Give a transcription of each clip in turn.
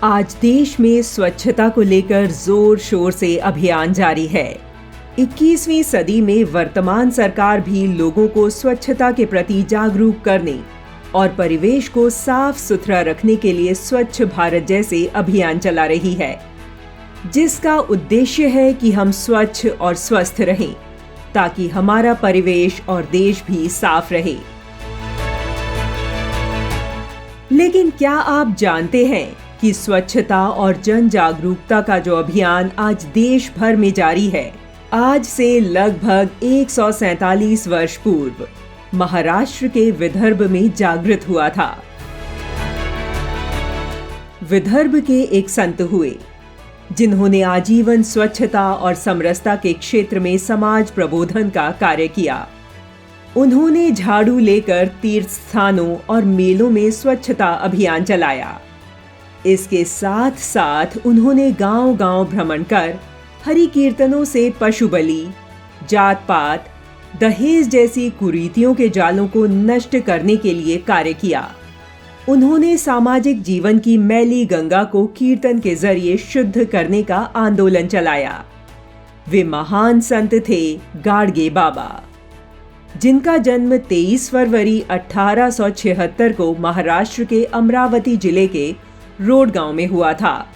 आज देश में स्वच्छता को लेकर जोर शोर से अभियान जारी है। 21वीं सदी में वर्तमान सरकार भी लोगों को स्वच्छता के प्रति जागरूक करने और परिवेश को साफ सुथरा रखने के लिए स्वच्छ भारत जैसे अभियान चला रही है, जिसका उद्देश्य है कि हम स्वच्छ और स्वस्थ रहें ताकि हमारा परिवेश और देश भी साफ रहे। लेकिन क्या आप जानते हैं कि स्वच्छता और जन जागरूकता का जो अभियान आज देश भर में जारी है, आज से लगभग 147 वर्ष पूर्व महाराष्ट्र के विदर्भ में जागृत हुआ था। विदर्भ के एक संत हुए जिन्होंने आजीवन स्वच्छता और समरसता के क्षेत्र में समाज प्रबोधन का कार्य किया। उन्होंने झाड़ू लेकर तीर्थ स्थानों और मेलों में स्वच्छता अभियान चलाया। इसके साथ साथ उन्होंने गांव-गांव भ्रमण कर हरि कीर्तनों से पशु बलि, जात पात, दहेज जैसी कुरीतियों के जालों को नष्ट करने के लिए कार्य किया। उन्होंने सामाजिक जीवन की मैली गंगा को कीर्तन के जरिए शुद्ध करने का आंदोलन चलाया। वे महान संत थे गाडगे बाबा, जिनका जन्म 23 फरवरी 1876 को महाराष्ट्र के अमरावती जिले के रोडगांव में हुआ था।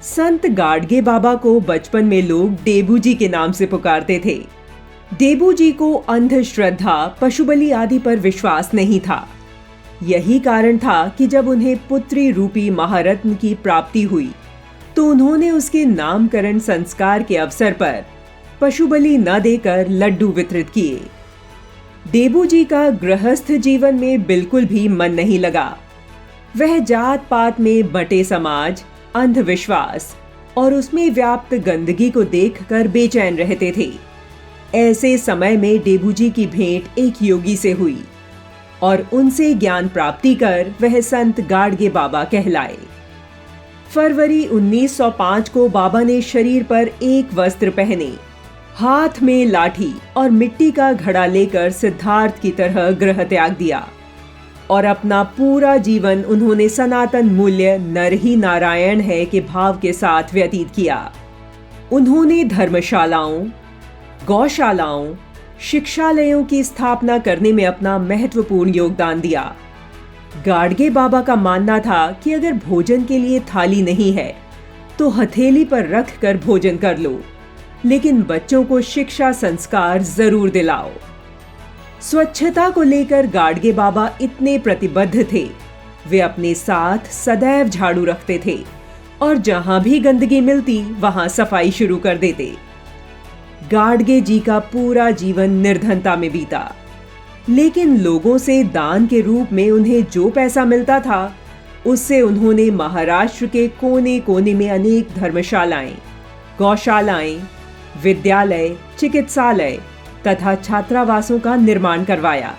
संत गाडगे बाबा को बचपन में लोग डेबू जी के नाम से पुकारते थे। डेबू जी को अंधश्रद्धा, पशुबलि आदि पर विश्वास नहीं था। यही कारण था कि जब उन्हें पुत्री रूपी महारत्न की प्राप्ति हुई तो उन्होंने उसके नामकरण संस्कार के अवसर पर पशुबलि न देकर लड्डू वितरित किए। डेबू जी का गृहस्थ जीवन में बिल्कुल भी मन नहीं लगा। वह जात पात में बटे समाज, अंधविश्वास और उसमें व्याप्त गंदगी को देखकर बेचैन रहते थे। ऐसे समय में डेबू जी की भेंट एक योगी से हुई और उनसे ज्ञान प्राप्ति कर वह संत गाडगे बाबा कहलाए। फरवरी 1905 को बाबा ने शरीर पर एक वस्त्र पहने, हाथ में लाठी और मिट्टी का घड़ा लेकर सिद्धार्थ की तरह गृह त्याग दिया और अपना पूरा जीवन उन्होंने सनातन मूल्य नर ही नारायण है के भाव के साथ व्यतीत किया। उन्होंने धर्मशालाओं, गौशालाओं, शिक्षालयों की स्थापना करने में अपना महत्वपूर्ण योगदान दिया। गाडगे बाबा का मानना था कि अगर भोजन के लिए थाली नहीं है तो हथेली पर रख कर भोजन कर लो, लेकिन बच्चों को शिक्षा संस्कार जरूर दिलाओ। स्वच्छता को लेकर गाडगे बाबा इतने प्रतिबद्ध थे, वे अपने साथ सदैव झाड़ू रखते थे और जहां भी गंदगी मिलती वहां सफाई शुरू कर देते। गाडगे जी का पूरा जीवन निर्धनता में बीता, लेकिन लोगों से दान के रूप में उन्हें जो पैसा मिलता था उससे उन्होंने महाराष्ट्र के कोने कोने में अनेक धर्मशालाएं, गौशालाएं, विद्यालय, चिकित्सालय तथा छात्रावासों का निर्माण करवाया।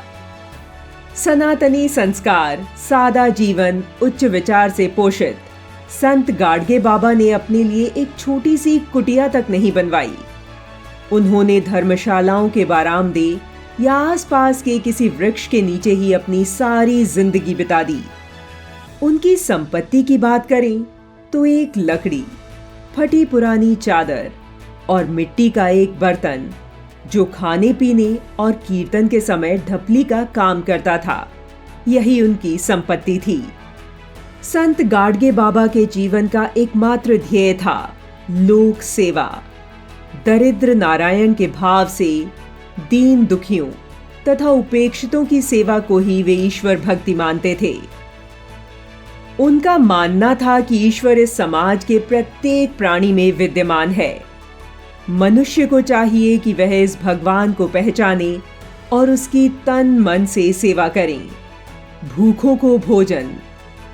सनातनी संस्कार, सादा जीवन, उच्च विचार से पोषित संत गाडगे बाबा ने अपने लिए एक छोटी सी कुटिया तक नहीं बनवाई। उन्होंने धर्मशालाओं के बारामदे या आसपास के किसी वृक्ष के नीचे ही अपनी सारी जिंदगी बिता दी। उनकी संपत्ति की बात करें तो एक लकड़ी, फटी पुरानी चादर और मिट्टी का एक बर्तन जो खाने पीने और कीर्तन के समय ढपली का काम करता था, यही उनकी संपत्ति थी। संत गाडगे बाबा के जीवन का एकमात्र ध्येय था लोक सेवा। दरिद्र नारायण के भाव से दीन दुखियों तथा उपेक्षितों की सेवा को ही वे ईश्वर भक्ति मानते थे। उनका मानना था कि ईश्वर इस समाज के प्रत्येक प्राणी में विद्यमान है। मनुष्य को चाहिए कि वह इस भगवान को पहचाने और उसकी तन मन से सेवा करें। भूखों को भोजन,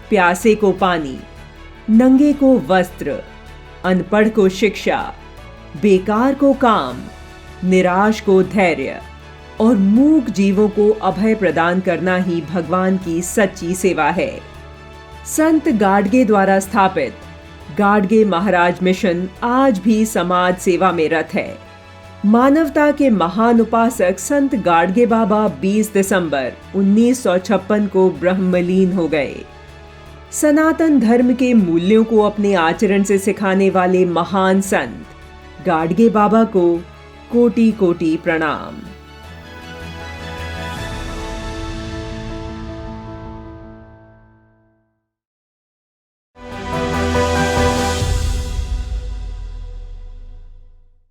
प्यासे को पानी, नंगे को वस्त्र, अनपढ़ को शिक्षा, बेकार को काम, निराश को धैर्य और मूक जीवों को अभय प्रदान करना ही भगवान की सच्ची सेवा है। संत गाडगे द्वारा स्थापित गाडगे महाराज मिशन आज भी समाज सेवा में रत है। मानवता के महान उपासक संत गाडगे बाबा 20 दिसंबर 1956 को ब्रह्मलीन हो गए। सनातन धर्म के मूल्यों को अपने आचरण से सिखाने वाले महान संत गाडगे बाबा को कोटि कोटि प्रणाम।